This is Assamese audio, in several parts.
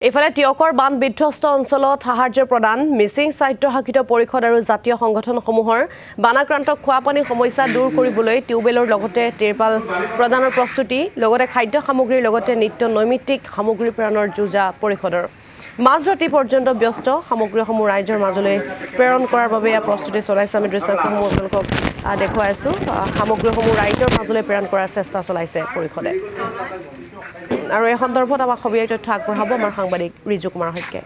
এফালে টিয়কৰ বান বিধ্বস্ত অঞ্চলত সাহায্য প্ৰদান মিচিং স্বায়ত্তশাসিত পৰিষদ আৰু জাতীয় সংগঠনসমূহৰ বানাক্ৰান্ত খোৱাপানী সমস্যা দূৰ কৰিবলৈ টিউবেলৰ লগতে তিৰপাল প্ৰদানৰ প্ৰস্তুতি লগতে খাদ্য সামগ্ৰীৰ লগতে নিত্য নৈমিত্তিক সামগ্ৰী প্ৰেৰণৰ যোজা পৰিষদৰ মাজৰাতি পৰ্যন্ত ব্যস্ত সামগ্ৰীসমূহ ৰাইজৰ মাজলৈ প্ৰেৰণ কৰাৰ বাবে প্ৰস্তুতি চলাইছে আমি দৃশ্যসমূহ আপোনালোকক দেখুৱাই আছো সামগ্ৰীসমূহ ৰাইজৰ মাজলৈ প্ৰেৰণ কৰাৰ চেষ্টা চলাইছে পৰিষদে আৰু এই সন্দৰ্ভত আমাক সবিয়াই তথ্য আগবঢ়াব আমাৰ সাংবাদিক ৰিজু কুমাৰ শইকীয়াই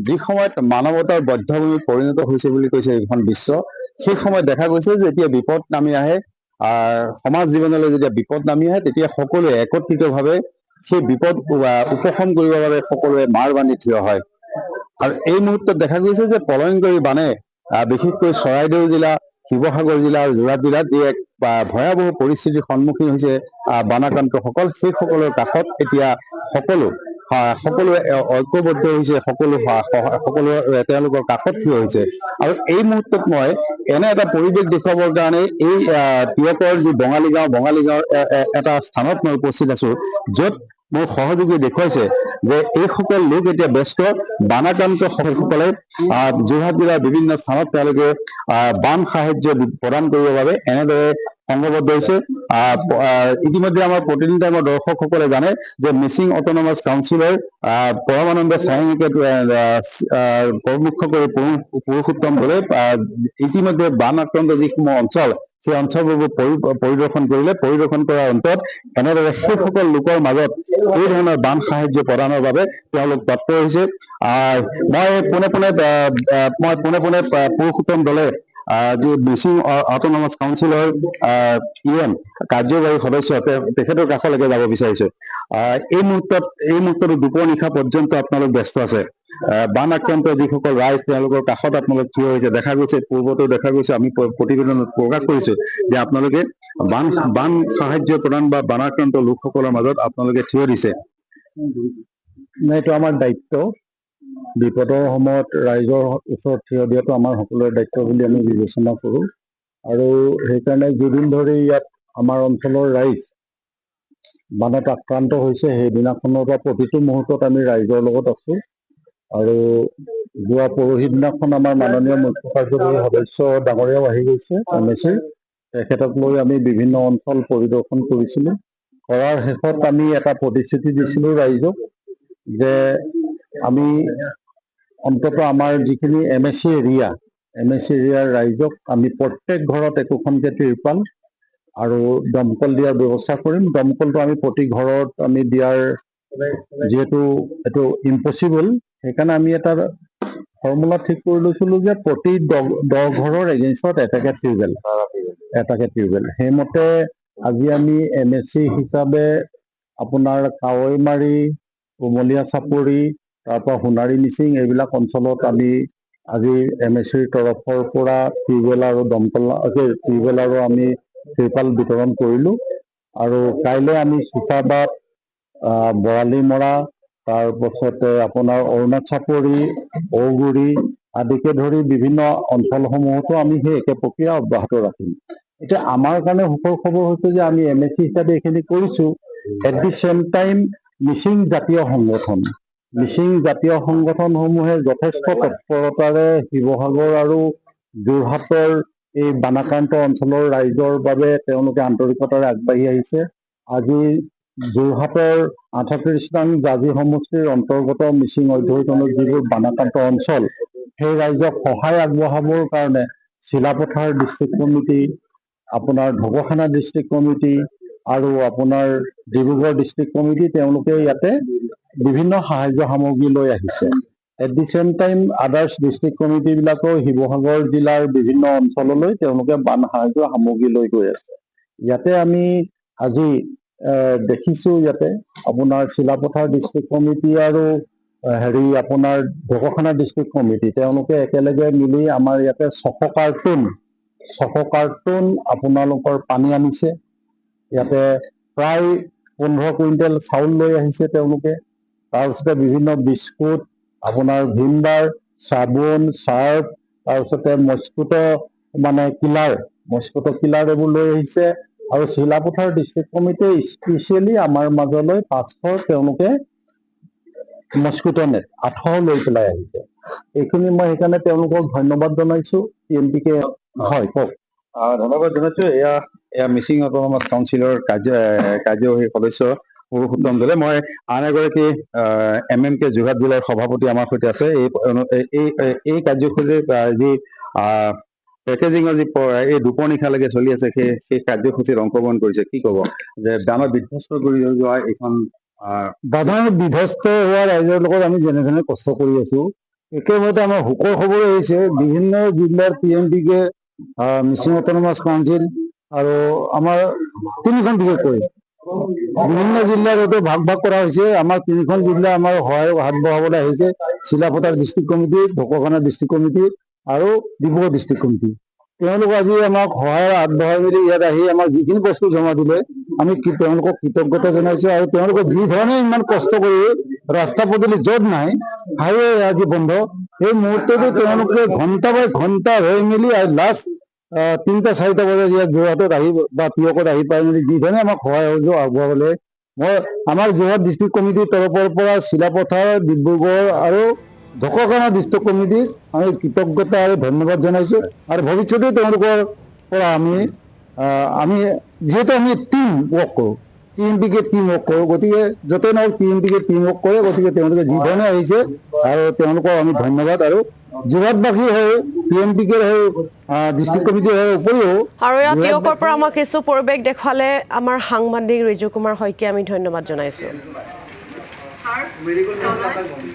যি সময়ত মানৱতাৰ বধ্যভূমি পৰিণত হৈছে বুলি কৈছে এইখন বিশ্ব সেই সময়ত দেখা গৈছে যে যেতিয়া বিপদ নামি আহে সমাজ জীৱনলৈ যেতিয়া বিপদ নামি আহে তেতিয়া সকলোৱে একত্ৰিতভাৱে সেই বিপদ উপশম কৰিবৰ বাবে সকলোৱে মাৰ বান্ধি থিয় হয় আৰু এই মুহূৰ্তত দেখা গৈছে যে প্ৰলয়ংকৰী বানে বিশেষকৈ চৰাইদেউ জিলা শিৱসাগৰ জিলা আৰু যোৰহাট জিলাত যি এক ভয়াৱহ পৰিস্থিতিৰ সন্মুখীন হৈছে বানাক্ৰান্তসকল সেই সকলৰ কাষত এতিয়া সকলোৱে ঐক্যবদ্ধ হৈছে সকলোৱে তেওঁলোকৰ কাষত থিয় হৈছে আৰু এই মুহূৰ্তত মই এনে এটা পৰিৱেশ দেখুৱাবৰ কাৰণে এই টিয়কৰ যি বঙালীগাঁও এটা স্থানত মই উপস্থিত আছো য'ত মোৰ সহযোগী দেখুৱাইছে যে এইসকল লোক এতিয়া ব্যস্ত বানাক্ৰান্ত সকলে যোৰহাট জিলাৰ বিভিন্ন স্থানত তেওঁলোকে বান সাহায্য প্ৰদান কৰিবৰ বাবে এনেদৰে সংঘবদ্ধ হৈছে ইতিমধ্যে আমাৰ প্ৰতিনিধি আমাৰ দৰ্শকসকলে জানে যে মিচিং অট'নমাছ কাউন্সিলৰ পৰমানন্দ ছায়াঙ্গীকে প্ৰমুখ্য কৰি পুৰুষোত্তম দলে ইতিমধ্যে বান আক্ৰান্ত যিসমূহ অঞ্চল সেই অঞ্চলবোৰ পৰিদৰ্শন কৰাৰ অন্তত এনেদৰে সেইসকল লোকৰ মাজত এই ধৰণৰ বান সাহায্য প্ৰদানৰ বাবে তেওঁলোক তৎপৰ হৈছে মই পোনে পোনে পুৰুষোত্তম দলে যি মিচিং অট'নমাছ কাউন্সিলৰ কাৰ্যবাহী সদস্য তেখেতৰ কাষলৈকে যাব বিচাৰিছো এই মুহূৰ্তত দুপৰ নিশা পৰ্যন্ত আপোনালোক ব্যস্ত আছে বান আক্ৰান্ত যিসকল ৰাইজ তেওঁলোকৰ কাষত আপোনালোক থিয় হৈছে দেখা গৈছে পূৰ্বতো দেখা গৈছে আমি প্ৰতিবেদনত প্ৰকাশ কৰিছো যে আপোনালোকে বান সাহায্য প্ৰদান বা বানাক্ৰান্ত লোকসকলৰ মাজত আপোনালোকে থিয় দিছে এইটো আমাৰ দায়িত্ব বিপদৰ সময়ত ৰাইজৰ ওচৰত থিয় দিয়াটো আমাৰ সকলোৰে দায়িত্ব বুলি আমি বিবেচনা কৰোঁ আৰু সেইকাৰণে দুদিন ধৰি ইয়াত আমাৰ অঞ্চলৰ ৰাইজ বানত আক্ৰান্ত হৈছে সেইদিনাখনৰ পৰা প্ৰতিটো মুহূৰ্তত আমি ৰাইজৰ লগত আছো আৰু যোৱা পৰহি দিনাখন আমাৰ মাননীয় মুখ্য কাৰ্যবাহী সদস্য ডাঙৰীয়াও আহি গৈছে তেখেতক লৈ আমি বিভিন্ন অঞ্চল পৰিদৰ্শন কৰিছিলোঁ কৰাৰ শেষত আমি এটা প্ৰতিশ্ৰুতি দিছিলোঁ ৰাইজক যে আমি অন্ততঃ আমাৰ যিখিনি MSC এৰিয়াৰ ৰাইজক আমি প্ৰত্যেক ঘৰত একোখনকৈ তিৰপাল আৰু দমকল দিয়াৰ ব্যৱস্থা কৰিম দমকলটো আমি প্ৰতি ঘৰত আমি দিয়াৰ যিহেতু এইটো ইম্পচিবল সেইকাৰণে আমি এটা ফৰ্মুলা ঠিক কৰি লৈছিলোঁ যে প্ৰতি 10 ঘৰৰ এগেইনষ্টত এটাকে টিউবেল সেইমতে আজি আমি MSC হিচাপে আপোনাৰ কাৱৈমাৰী কুমলীয়া চাপৰি তাৰপৰা সোণাৰী মিচিং এইবিলাক অঞ্চলত আমি আজি MSCৰ তৰফৰ পৰা টিউবেল আৰু টিউবেল আৰু আমি তিৰপাল বিতৰণ কৰিলোঁ আৰু কাইলৈ আমি চিতাবাদ বৰালিমৰা তাৰপাছতে আপোনাৰ অৰুণাচল চাপৰি ঔগুৰি আদিকে ধৰি বিভিন্ন অঞ্চলসমূহতো আমি সেই একে প্ৰক্ৰিয়া অব্যাহত ৰাখিম এতিয়া আমাৰ কাৰণে সুখৰ খবৰ হৈছে যে আমি MSC হিচাপে এইখিনি কৰিছোঁ at the same time Mising জাতীয় সংগঠনসমূহে যথেষ্ট তৎপৰতাৰে শিৱসাগৰ আৰু যোৰহাটৰ এই বানাক্ৰান্ত অঞ্চলৰ ৰাইজৰ বাবে তেওঁলোকে আন্তৰিকতাৰে আগবাঢ়ি আহিছে আজি যোৰহাটৰ 38 নং জাজি সমষ্টিৰ অন্তৰ্গত মিচিং অধ্যয়নৰ যিবোৰ বানাক্ৰান্ত অঞ্চল সেই ৰাইজক সহায় আগবঢ়াবৰ কাৰণে চিলাপথাৰ ডিষ্ট্ৰিক্ট কমিটি আপোনাৰ ঢকুৱাখানা ডিষ্ট্ৰিক্ট কমিটি আৰু আপোনাৰ ডিব্ৰুগড় ডিষ্ট্ৰিক্ট কমিটি তেওঁলোকে ইয়াতে বিভিন্ন সাহায্য সামগ্ৰী লৈ আহিছে at the same time others district কমিটিবিলাকেও শিৱসাগৰ জিলাৰ বিভিন্ন অঞ্চললৈ তেওঁলোকে বান সাহায্য সামগ্ৰী লৈ গৈ আছে ইয়াতে আমি আজি দেখিছোঁ ইয়াতে আপোনাৰ চিলাপথাৰ ডিষ্ট্ৰিক্ট কমিটি আৰু আপোনাৰ ঢকুৱাখানা ডিষ্ট্ৰিক্ট কমিটি তেওঁলোকে একেলগে মিলি আমাৰ ইয়াতে 600 কাৰ্টুন আপোনালোকৰ পানী আনিছে ইয়াতে প্ৰায় 15 কুইণ্টেল চাউল লৈ আহিছে তেওঁলোকে তাৰপিছতে বিভিন্ন বিস্কুট আপোনাৰ ভিমবাৰ চাবোন চাৰ্ফ তাৰপিছতে মস্কিটো কিলাৰ এইবোৰ লৈ আহিছে আৰু চিলাপথাৰ ডিষ্ট্ৰিক্ট কমিটিয়ে স্পেচিয়েলি আমাৰ মাজলৈ 500 তেওঁলোকে মস্কিটো নেট 800 লৈ পেলাই আহিছে। এইখিনি মই সেইকাৰণে তেওঁলোকক ধন্যবাদ জনাইছো। TMPK হয় কওক। ধন্যবাদ জনাইছো। এয়া মিচিং অট'নমাছ কাউন্সিলৰ কাৰ্যবাহী সদস্য পুৰুষোত্তম দলে। মই আন এগৰাকী MMK যোৰহাট জিলাৰ সভাপতি আমাৰ সৈতে আছে। এই কাৰ্যসূচীৰ যি পেকেজিঙৰ যি এই দুপৰনিশালৈকে চলি আছে সেই কাৰ্যসূচীত অংশগ্ৰহণ কৰিছে। কি ক'ব যে বানত বিধ্বস্ত কৰি যোৱা এইখন বানৰ বিধ্বস্ত হোৱা ৰাইজৰ লগত আমি যেনেধৰণে কষ্ট কৰি আছো, একেবাৰতে আমাৰ সুখৰ খবৰ আহিছে। বিভিন্ন জিলাৰ TMPK, মিচিং অট'নমাছ কাউন্সিল আৰু আমাৰ তিনিখন বিশেষকৈ বিভিন্ন জিলাৰ হয়তো ভাগ ভাগ কৰা হৈছে। আমাৰ তিনিখন জিলা আমাৰ সহায়ৰ হাত বঢ়াবলৈ আহিছে। Silapathar district committee, Dhakuakhana district committee আৰু ডিব্ৰুগড় ডিষ্ট্ৰিক্ট কমিটি। তেওঁলোক আজি আমাক সহায়ৰ হাত বঢ়াই মেলি ইয়াত আহি আমাক যিখিনি বস্তু জমা দিলে আমি তেওঁলোকক কৃতজ্ঞতা জনাইছো। আৰু তেওঁলোকে যি ধৰণে ইমান কষ্ট কৰি ৰাস্তা পদূলি য'ত নাই, হাইৱে আজি বন্ধ, এই মুহূৰ্ততো তেওঁলোকে ঘণ্টা বাই ঘণ্টা হৈ মেলি লাষ্ট 3টা-4টা বজাত ইয়াত যোৰহাটত আহি বা তিয়কত আহি পাই মেলি যি ধৰণে আমাক সহায় সহযোগ আগবঢ়াবলৈ মই আমাৰ যোৰহাট ডিষ্ট্ৰিক্ট কমিটিৰ তৰফৰ পৰা চিলাপথাৰ, ডিব্ৰুগড় আৰু ঢকুৱাখানা ডিষ্ট্ৰিক্ট কমিটিক আমি কৃতজ্ঞতা আৰু ধন্যবাদ জনাইছো। আৰু ভৱিষ্যতে তেওঁলোকৰ পৰা আমি যিহেতু আমি টিম ৱৰ্ক কৰোঁ, TMPK টিম ৱৰ্ক কৰোঁ, গতিকে য'তে নহওক TMPK টিম ৱৰ্ক কৰে। গতিকে তেওঁলোকে যি ধৰণে আহিছে আৰু তেওঁলোকক আমি ধন্যবাদ। আৰু যোৰহাটবাসী হৈ TMPK হৈ ডিষ্ট্ৰিক্ট কমিটিৰ হৈ উপৰিও আৰু ইয়াত তিয়কৰ পৰা আমাক কিছু পৰিৱেশ দেখুৱালে আমাৰ সাংবাদিক ৰিজু কুমাৰ শইকীয়া। আমি ধন্যবাদ জনাইছো।